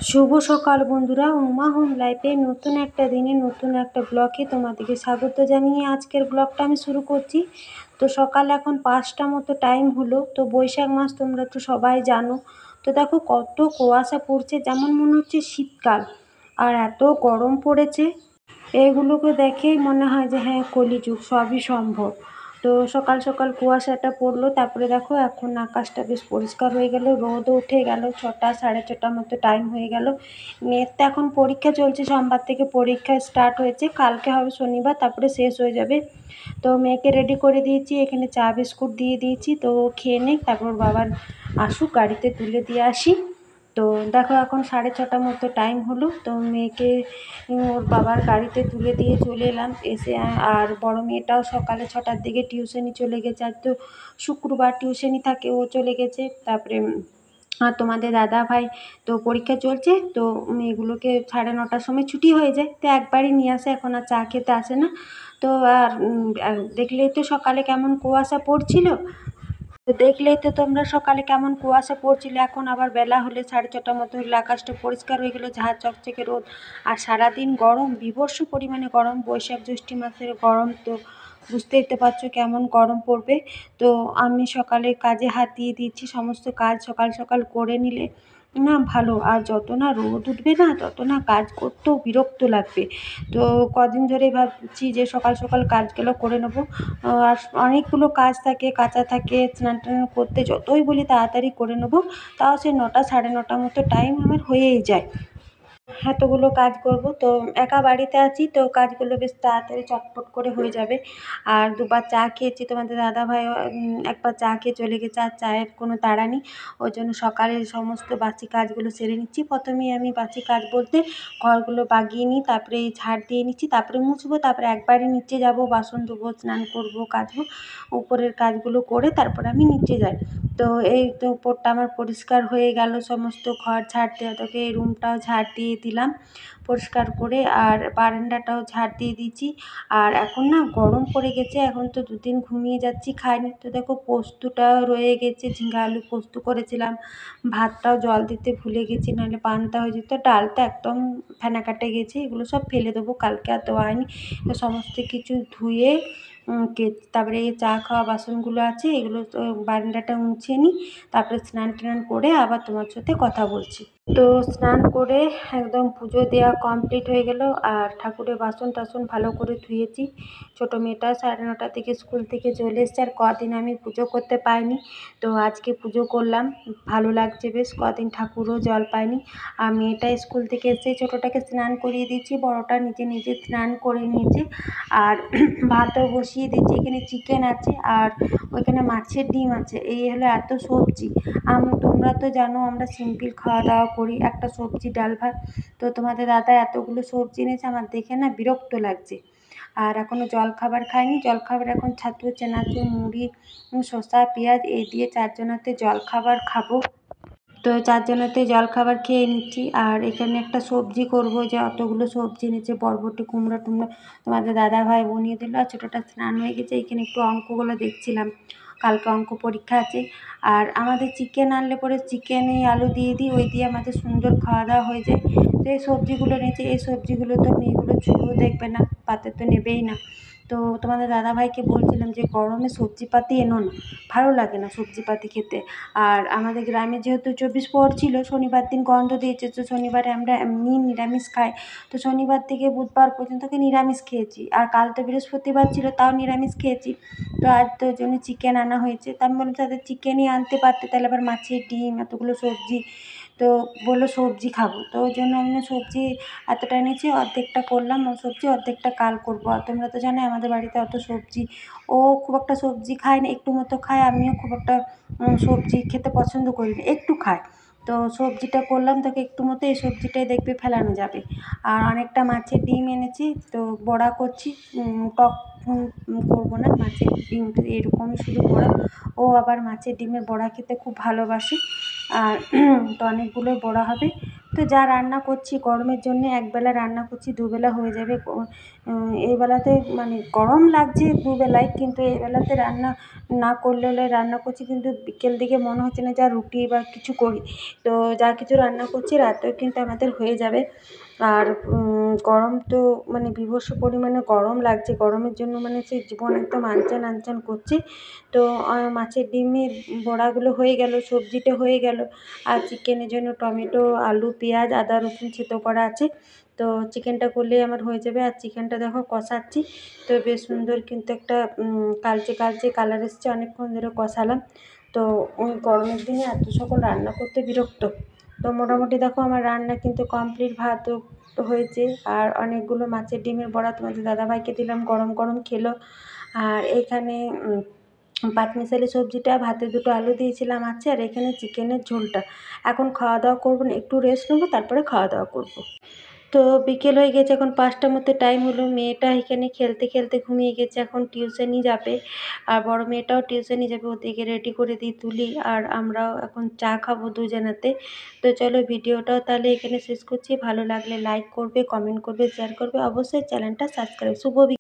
শুভ সকাল বন্ধুরা, উমা হোম লাইফে নতুন একটা দিনে নতুন একটা ব্লগে তোমাদেরকে স্বাগত জানিয়ে আজকের ব্লগটা আমি শুরু করছি। তো সকাল এখন 5টা মতো টাইম হলো। তো বৈশাখ মাস তোমরা তো সবাই জানো। তো দেখো কত কুয়াশা পড়ছে, যেমন মনে হচ্ছে শীতকাল, আর এত গরম পড়েছে। এগুলোকে দেখেই মনে হয় যে হ্যাঁ, কলিযুগ, সবই সম্ভব। তো সকাল সকাল কুয়াশাটা পড়লো, তারপরে দেখো এখন আকাশটা বেশ পরিষ্কার হয়ে গেল, রোদও উঠে গেল। 6টা 6:30 মতো টাইম হয়ে গেল। মেয়ের তো এখন পরীক্ষা চলছে, সোমবার থেকে পরীক্ষা স্টার্ট হয়েছে, কালকে হবে শনিবার, তারপরে শেষ হয়ে যাবে। তো মেয়েকে রেডি করে দিয়েছি, এখানে চা বিস্কুট দিয়ে দিয়েছি, তো খেয়ে নেই, তারপর বাবার আসুক, গাড়িতে তুলে দিয়ে আসি। তো দেখো এখন 6:30 মতো টাইম হলো। তো মেয়েকে ওর বাবার গাড়িতে তুলে দিয়ে চলে এলাম। এসে আর বড় মেয়েটাও সকালে 6টার দিকে টিউশনি চলে গেছে, আজ তো শুক্রবার টিউশনি থাকে, ও চলে গেছে। তারপরে আর তোমাদের দাদা ভাই তো পরীক্ষা চলছে, তো মেয়েগুলোকে 9:30টার সময় ছুটি হয়ে যায়, তো একবারই নিয়ে আসে, এখন আর চা খেতে আসে না। তো আর দেখলেই তো সকালে কেমন কুয়াশা পড়ছিল। তো দেখলেই তো তোমরা সকালে কেমন কুয়াশা পড়ছিল। এখন আবার বেলা হলে 6:30 মতো হলে আকাশটা পরিষ্কার হয়ে গেলো, ঝাঁ চকচকে রোদ। আর সারাদিন গরম, বীভৎস পরিমাণে গরম, বৈশাখ জ্যৈষ্ঠ মাসের গরম। তো বুঝতেই তো পারছো কেমন গরম পড়বে। তো আমি সকালে কাজে হাত দিয়ে দিচ্ছি, সমস্ত কাজ সকাল সকাল করে নিলে না ভালো। আর যত না রোদ উঠবে না, তত না কাজ করতেও বিরক্ত লাগবে। তো কদিন ধরে ভাবছি যে সকাল সকাল কাজগুলো করে নেবো। আর অনেকগুলো কাজ থাকে, কাঁচা থাকে, স্নান টান করতে যতই বলি তাড়াতাড়ি করে নেবো, তাও সে 9টা 9:30 মতো টাইম আমার হয়েই যায়। এতগুলো কাজ করব, তো একা বাড়িতে আছি, তো কাজগুলো বেশ তাড়াতাড়ি চটপট করে হয়ে যাবে। আর দুবার চা খেয়েছি, তোমাদের দাদাভাইও একবার চা খেয়ে চলে গেছে, আর চায়ের কোনো তাড়া নেই। ওই জন্য সকালের সমস্ত বাসি কাজগুলো সেরে নিচ্ছি। প্রথমেই আমি বাসি কাজ বলতে ঘরগুলো বাগিয়ে নিই, তারপরে ঝাড় দিয়ে নিচ্ছি, তারপরে মুছবো, তারপরে একবারই নিচে যাব, বাসন ধোবো, স্নান করবো, কাচবো। উপরের কাজগুলো করে তারপরে আমি নিচে যাই। তো এই তো উপরটা আমার পরিষ্কার হয়ে গেল, সমস্ত ঘর ঝাড় দেওয়া, তোকে এই রুমটাও ঝাড় দিয়ে দিলাম পরিষ্কার করে, আর বারান্দাটাও ঝাড় দিয়ে দিয়েছি। আর এখন না গরম পড়ে গেছে, এখন তো 2 দিন ঘুমিয়ে যাচ্ছি, খাইনি। তো দেখো পোস্তটাও রয়ে গেছে, ঝিঙ্গা আলু পোস্ত করেছিলাম, ভাতটাও জল দিতে ভুলে গেছি, নাহলে পান্তা হয়ে যেত। ডালটা একদম ফেনা কাটে গেছে, এগুলো সব ফেলে দেবো, কালকে আর দেওয়া হয়নি। তো সমস্ত কিছু ধুয়ে তারপরে এই চা খাওয়া বাসনগুলো আছে, এগুলো তো বারান্দাটা মুছে নিই, তারপরে স্নান টান করে আবার তোমার সাথে কথা বলছি। তো স্নান করে একদম পুজো দেওয়া কমপ্লিট হয়ে গেল, আর ঠাকুরের বাসন টাসন ভালো করে ধুয়েছি। ছোটো মেয়েটা 9:30 থেকে স্কুল থেকে চলে এসছে, আর কদিন আমি পুজো করতে পাইনি, তো আজকে পুজো করলাম, ভালো লাগছে বেশ। কদিন ঠাকুরও জল পায়নি। আর মেয়েটা স্কুল থেকে এসে ছোটোটাকে স্নান করিয়ে দিয়েছি, বড়োটা নিজে নিজে স্নান করে নিয়েছে। আর ভাতও বসিয়ে দিয়েছি, এখানে চিকেন আছে আর ওইখানে মাছের ডিম আছে, এই হলো এত সবজি। তোমরা তো জানো আমরা সিম্পল খাওয়া দাওয়া করি, একটা সবজি ডাল ভাত। তো তোমাদের দাদা এতগুলো সবজি এনেছে, আমার দেখে না বিরক্ত লাগছে। আর এখনও জলখাবার খাইনি, জলখাবার এখন ছাতু চানাচুর মুড়ি শসা পেঁয়াজ এই দিয়ে 4জনাতে জলখাবার খাবো। তো 4জনাতে জলখাবার খেয়ে নিচ্ছি। আর এখানে একটা সবজি করব, যে অতগুলো সবজি এনেছে, বরবটি কুমড়ো টুমড়ো তোমাদের দাদাভাই বনিয়ে দিল। আর ছোটোটা স্নান হয়ে গেছে, এখানে একটু অঙ্কগুলো দেখছিলাম, কালকে অঙ্ক পরীক্ষা আছে। আর আমাদের চিকেন আনলে পরে চিকেনে আলু দিয়ে দিই, ওই দিয়ে আমাদের সুন্দর খাওয়া দাওয়া হয়ে যায়। তো এই সবজিগুলো এনেছে, এই সবজিগুলো তো মেয়েগুলো ছুঁয়েও দেখবে না, পাতে তো নেবেই না। তো তোমাদের দাদাভাইকে বলছিলাম যে গরমে সবজিপাতি এনো না, ভালো লাগে না সবজিপাতি খেতে। আর আমাদের গ্রামে যেহেতু 24 পড়ছিল, শনিবার দিন বন্ধ দিয়েছে, তো শনিবারে আমরা এমনি নিরামিষ খাই। তো শনিবার থেকে বুধবার পর্যন্ত নিরামিষ খেয়েছি, আর কাল তো বৃহস্পতিবার ছিল, তাও নিরামিষ খেয়েছি। তো আজ তো ওই জন্য চিকেন আনা হয়েছে। তা আমি বললাম তাদের চিকেনই আনতে পারতে, তাহলে আবার মাছের ডিম এতগুলো সবজি। তো বললো সবজি খাবো, তো ওই জন্য আমি সবজি এতটা এনেছি, অর্ধেকটা করলাম ও সবজি, অর্ধেকটা কাল করবো। আর তোমরা তো জানো আমাদের বাড়িতে অত সবজি, ও খুব একটা সবজি খায় না, একটু মতো খায়, আমিও খুব একটা সবজি খেতে পছন্দ করি না, একটু খায়। তো সবজিটা করলাম, তোকে একটু মতো এই সবজিটাই দেখবে ফেলানো যাবে। আর অনেকটা মাছের ডিম এনেছি, তো বড়া করছি, টক করবো না, মাছের ডিম এরকমই শুধু বড়া। ও আবার মাছের ডিমের বড়া খেতে খুব ভালোবাসে। আর তো অনেকগুলো বড়া হবে। তো যা রান্না করছি গরমের জন্যে একবেলা রান্না করছি, দুবেলা হয়ে যাবে। এই বেলাতে মানে গরম লাগছে দুবেলায়, কিন্তু এই বেলাতে রান্না না করলে রান্না করছি, কিন্তু বিকেল দিকে মনে হচ্ছে না যা রুটি বা কিছু করি। তো যা কিছু রান্না করছি রাতেও কিন্তু আমাদের হয়ে যাবে। আর গরম তো মানে বীভৎস পরিমাণে গরম লাগছে, গরমের জন্য মানে সেই জীবন একদম আনচান আনচান করছে। তো মাছের ডিমের বড়াগুলো হয়ে গেল, সবজিটা হয়ে গেল, আর চিকেনের জন্য টমেটো, আলু, পেঁয়াজ, আদা, রসুন থেতো করা আছে। তো চিকেনটা করলেই আমার হয়ে যাবে। আর চিকেনটা দেখো কষাচ্ছি, তো বেশ সুন্দর কিন্তু একটা কালচে কালচে কালার এসছে, অনেকক্ষণ ধরে কষালাম। তো ওই গরমের দিনে এত সকল রান্না করতে বিরক্ত। তো মোটামুটি দেখো আমার রান্না কিন্তু কমপ্লিট, ভাতও হয়েছে, আর অনেকগুলো মাছের ডিমের বড়া তোমাদের দাদাভাইকে দিলাম, গরম গরম খেলো। আর এখানে পাঁচমিশালি সবজিটা, ভাতে দুটো আলু দিয়েছিলাম আছে, আর এখানে চিকেনের ঝোলটা। এখন খাওয়া দাওয়া করবো না, একটু রেস্ট নেবো, তারপরে খাওয়া দাওয়া করবো। তো বিকেল হয়ে গেছে, এখন 5টার মতো টাইম হলো। মেয়েটা এখানে খেলতে খেলতে ঘুমিয়ে গেছে, এখন টিউশনি যাবে। আর বড় মেয়েটাও টিউশনি যাবে, ওদিকে রেডি করে দিই তুলি। আর আমরাও এখন চা খাবো দুজনাতে। তো চলো ভিডিওটাও তাহলে এখানে শেষ করছি। ভালো লাগলে লাইক করবে, কমেন্ট করবে, শেয়ার করবে, অবশ্যই চ্যানেলটা সাবস্ক্রাইব। শুভ